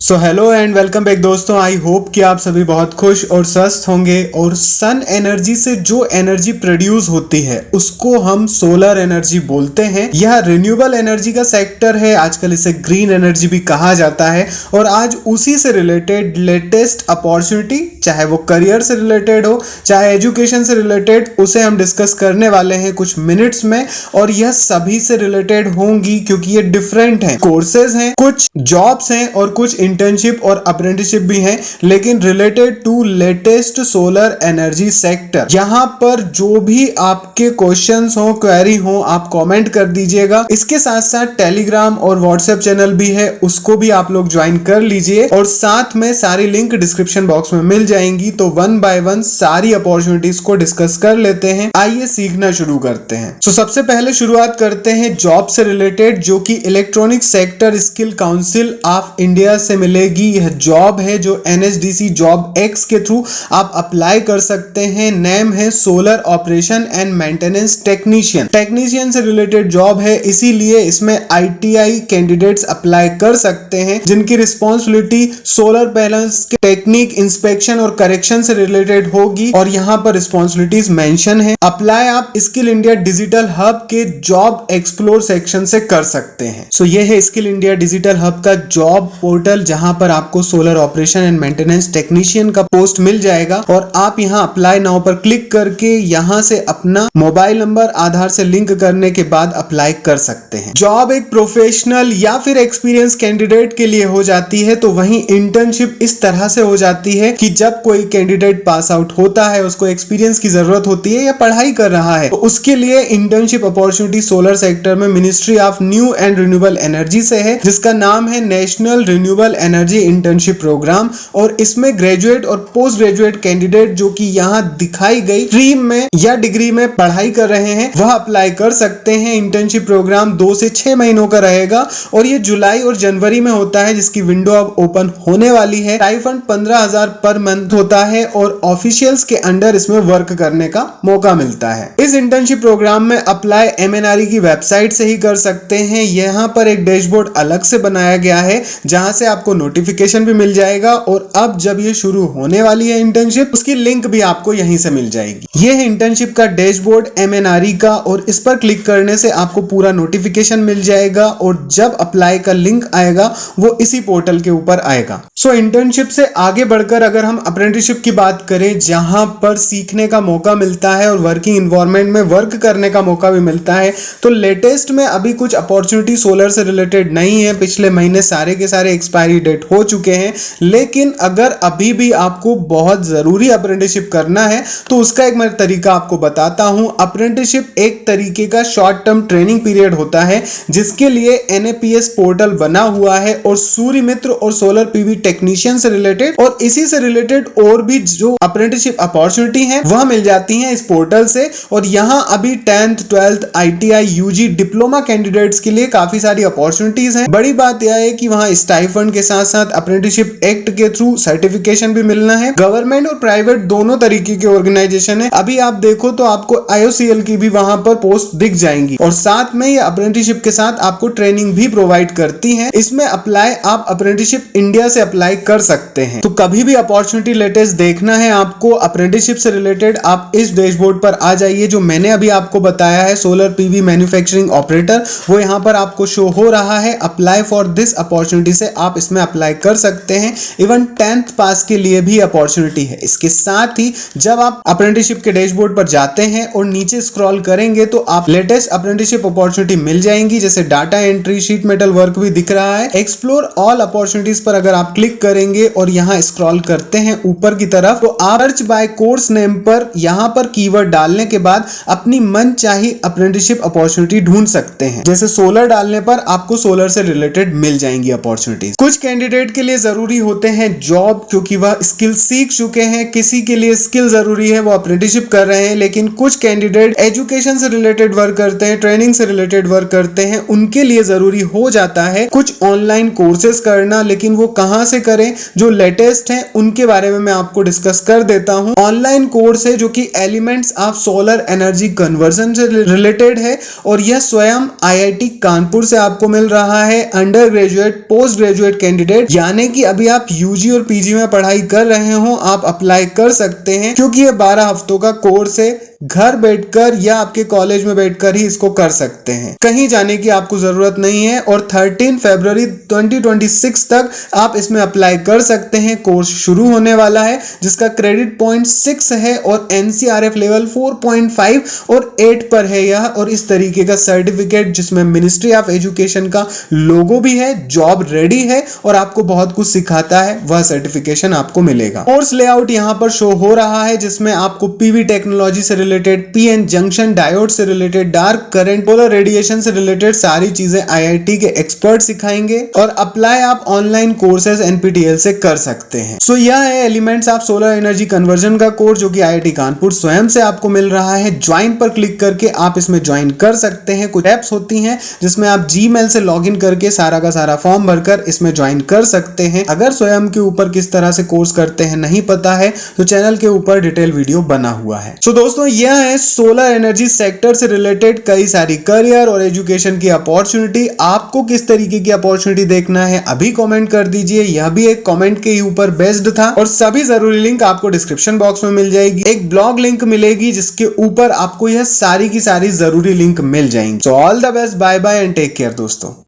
So hello and welcome back दोस्तों। I hope कि आप सभी बहुत खुश और स्वस्थ होंगे। और सन एनर्जी से जो एनर्जी प्रोड्यूस होती है उसको हम सोलर एनर्जी बोलते हैं। यह रिन्यूएबल एनर्जी का सेक्टर है, आजकल इसे ग्रीन एनर्जी भी कहा जाता है। और आज उसी से रिलेटेड लेटेस्ट अपॉर्चुनिटी, चाहे वो करियर से रिलेटेड हो चाहे एजुकेशन से रिलेटेड, उसे हम डिस्कस करने वाले हैं कुछ मिनट्स में। और यह सभी से रिलेटेड होंगी क्योंकि ये डिफरेंट हैं, कोर्सेज हैं, कुछ जॉब्स हैं और कुछ इंटर्नशिप और अप्रेंटिसशिप भी हैं, लेकिन related to latest solar energy sector. यहाँ पर जो भी आपके क्वेश्चंस हो, क्वेरी हो, आप कमेंट कर दीजिएगा। इसके साथ साथ टेलीग्राम और व्हाट्सएप चैनल भी है, उसको भी आप लोग ज्वाइन कर लीजिए। और साथ में सारी लिंक डिस्क्रिप्शन बॉक्स में मिल जाएंगी। तो वन बाय वन सारी अपॉर्चुनिटीज को डिस्कस कर लेते हैं। आइए सीखना शुरू करते हैं। तो सबसे पहले शुरुआत करते हैं जॉब से रिलेटेड, जो कि electronic sector skill council of India से मिलेगी। यह जॉब है जो NSDC जॉब एक्स के थ्रू आप अप्लाई कर सकते हैं। नेम है solar operation and maintenance technician से रिलेटेड जॉब है, इसीलिए इसमें ITI कैंडिडेट्स अप्लाई कर सकते हैं, जिनकी रिस्पॉन्सिबिलिटी सोलर पैनल्स के टेक्निक, इंस्पेक्शन और करेक्शन से रिलेटेड होगी। और यहाँ पर रिस्पॉन्सिबिलिटीज मेंशन है। अप्लाई आप स्किल इंडिया डिजिटल हब के जॉब एक्सप्लोर सेक्शन से कर सकते हैं। सो ये है स्किल इंडिया डिजिटल हब का जॉब पोर्टल, जहां पर आपको solar operation and maintenance technician का पोस्ट मिल जाएगा। और आप यहां अप्लाई नाउ पर क्लिक करके यहां से अपना मोबाइल नंबर आधार से लिंक करने के बाद अप्लाई कर सकते हैं। जॉब एक प्रोफेशनल या फिर एक्सपीरियंस कैंडिडेट के लिए हो जाती है, तो वहीं इंटर्नशिप इस तरह से हो जाती है कि जब कोई कैंडिडेट पास आउट होता है, उसको एक्सपीरियंस की जरूरत होती है या पढ़ाई कर रहा है, तो उसके लिए इंटर्नशिप अपॉर्चुनिटी सोलर सेक्टर में ministry of new and renewable energy से है, जिसका नाम है national renewable energy internship programme. और इसमें ग्रेजुएट और पोस्ट ग्रेजुएट कैंडिडेट जो कि यहाँ दिखाई गई स्ट्रीम में या डिग्री में पढ़ाई कर रहे हैं, वह अप्लाई कर सकते हैं। इंटर्नशिप प्रोग्राम 2 से 6 महीनों का रहेगा और ये जुलाई और जनवरी में होता है, जिसकी विंडो अब ओपन होने वाली है। स्टाइपेंड 15,000 पर मंथ होता है और ऑफिशियल्स के अंडर इसमें वर्क करने का मौका मिलता है। इस इंटर्नशिप प्रोग्राम में अप्लाई MNRE की वेबसाइट से ही कर सकते हैं। यहाँ पर एक डैशबोर्ड अलग से बनाया गया है, जहां से आपको नोटिफिकेशन भी मिल जाएगा। और अब जब ये शुरू होने वाली है इंटर्नशिप, उसकी लिंक भी आपको यहीं से मिल जाएगी। ये है इंटर्नशिप का डैशबोर्ड MNRE का, और इस पर क्लिक करने से आपको पूरा नोटिफिकेशन मिल जाएगा। और जब अप्लाई का लिंक आएगा वो इसी पोर्टल के ऊपर आएगा। सो इंटर्नशिप से आगे बढ़कर अगर हम अप्रेंटिसशिप की बात करें, जहां पर सीखने का मौका मिलता है और वर्किंग इन्वायरमेंट में वर्क करने का मौका भी मिलता है, तो लेटेस्ट में अभी कुछ अपॉर्चुनिटी सोलर से रिलेटेड नहीं है। पिछले महीने सारे के सारे एक्सपायरी डेट हो चुके हैं। लेकिन अगर अभी भी आपको बहुत जरूरी अप्रेंटिसशिप करना है, तो उसका एक मैं तरीका आपको बताता हूं। अप्रेंटिसशिप एक तरीके का शॉर्ट टर्म ट्रेनिंग पीरियड होता है, जिसके लिए NAPS पोर्टल बना हुआ है। और सूर्य मित्र और सोलर PV टेक्नीशियन से रिलेटेड और इसी से रिलेटेड और भी जो अप्रेंटिसशिप अपॉर्चुनिटी है वह मिल जाती है इस पोर्टल से। और यहां अभी 10th 12th ITI UG diploma candidates के लिए काफी सारी अपॉर्चुनिटीज हैं। बड़ी बात यह है कि वहां स्टाइपेंड के साथ साथ अप्रेंटिसशिप एक्ट के थ्रू सर्टिफिकेशन भी मिलना है। गवर्नमेंट और प्राइवेट दोनों तरीके के ऑर्गेनाइजेशन है। अभी आप देखो तो आपको IOCL की भी वहां पर पोस्ट दिख जाएंगी। और साथ में ये अप्रेंटिसशिप के साथ आपको ट्रेनिंग भी प्रोवाइड करती है। इसमें अप्लाई आप अप्रेंटिसशिप इंडिया से अप्लाई कर सकते हैं। तो कभी भी अपॉर्चुनिटी लेटेस्ट देखना है आपको अप्रेंटिसशिप से रिलेटेड, आप इस डैशबोर्ड पर आ जाइए जो मैंने अभी आपको बताया है, सोलर PV मैन्युफैक्चरिंग ऑपरेटर, वो यहाँ पर आपको शो हो रहा है। अप्लाई फॉर दिस अपॉर्चुनिटी से आप इसमें अप्लाई कर सकते हैं। इवन 10th पास के लिए भी अपॉर्चुनिटी है। इसके साथ ही जब आप अप्रेंटिसशिप के डैशबोर्ड पर जाते हैं और नीचे स्क्रॉल करेंगे तो आप लेटेस्ट अप्रेंटिसशिप अपॉर्चुनिटी मिल जाएंगी, जैसे data entry, sheet metal work भी दिख रहा है। एक्सप्लोर ऑल अपॉर्चुनिटीज पर अगर आप क्लिक करेंगे और यहाँ स्क्रॉल करते हैं ऊपर की तरफ, तो आप सर्च बाय कोर्स नेम पर यहाँ पर कीवर्ड डालने के बाद अपनी मनचाही अप्रेंटिसशिप अपॉर्चुनिटी ढूंढ सकते हैं। जैसे सोलर डालने पर आपको सोलर से रिलेटेड मिल जाएंगी अपॉर्चुनिटीज। कुछ कैंडिडेट के लिए जरूरी होते हैं जॉब, क्योंकि वह स्किल सीख चुके हैं। किसी के लिए स्किल जरूरी है, वो अप्रेंटिसशिप कर रहे हैं। लेकिन कुछ कैंडिडेट एजुकेशन से रिलेटेड वर्क करते हैं, ट्रेनिंग से रिलेटेड वर्क करते हैं, उनके लिए जरूरी हो जाता है कुछ ऑनलाइन कोर्सेज करना। लेकिन वो कहां से करें, जो लेटेस्ट हैं उनके बारे बारे में मैं आपको डिस्कस कर देता हूं। ऑनलाइन कोर्स है जो कि elements of solar energy conversion से रिलेटेड है और यह स्वयं IIT कानपुर से आपको मिल रहा है। Under graduate, post graduate candidate, यानी कि अभी आप UG और PG में पढ़ाई कर रहे हो, आप अप्लाई कर सकते हैं, क्योंकि ये 12 हफ्तों का कोर्स है। घर बैठकर या आपके कॉलेज में बैठकर ही इसको कर सकते हैं, कहीं जाने की आपको जरूरत नहीं है। और 13 फरवरी 2026 तक आप इसमें अप्लाई कर सकते हैं। कोर्स शुरू होने वाला है जिसका क्रेडिट पॉइंट 6 है और NCRF लेवल 4.5 और 8 पर है यह। और इस तरीके का सर्टिफिकेट जिसमें मिनिस्ट्री ऑफ एजुकेशन का लोगो भी है, जॉब रेडी है और आपको बहुत कुछ सिखाता है, वह सर्टिफिकेशन आपको मिलेगा। कोर्स लेआउट यहां पर शो हो रहा है जिसमें आपको PV टेक्नोलॉजी से रिलेटेड, PN जंक्शन डायोड से related, dark current, polar radiation से रिलेटेड सारी चीजें IIT के एक्सपर्ट सिखाएंगे और अप्लाई आप ऑनलाइन कोर्सेज NPTEL से कर सकते हैं। सो यह है elements of solar energy conversion का कोर्स जो कि IIT कानपुर स्वयं से आपको मिल रहा है। ज्वाइन पर क्लिक करके आप इसमें ज्वाइन कर सकते हैं। कुछ एप्स होती हैं जिसमें आप Gmail से लॉगिन करके सारा का सारा फॉर्म भरकर इसमें ज्वाइन कर सकते हैं। अगर स्वयं के ऊपर किस तरह से कोर्स करते हैं नहीं पता है तो चैनल के ऊपर डिटेल वीडियो बना हुआ है। सो दोस्तों, यह है सोलर एनर्जी सेक्टर से रिलेटेड कई सारी करियर और एजुकेशन की अपॉर्चुनिटी। आपको किस तरीके की अपॉर्चुनिटी देखना है अभी कमेंट कर दीजिए। यह भी एक कमेंट के ऊपर बेस्ड था और सभी जरूरी लिंक आपको डिस्क्रिप्शन बॉक्स में मिल जाएगी। एक ब्लॉग लिंक मिलेगी जिसके ऊपर आपको यह सारी की सारी जरूरी लिंक मिल जाएंगी। So all the best, bye bye and take care दोस्तों।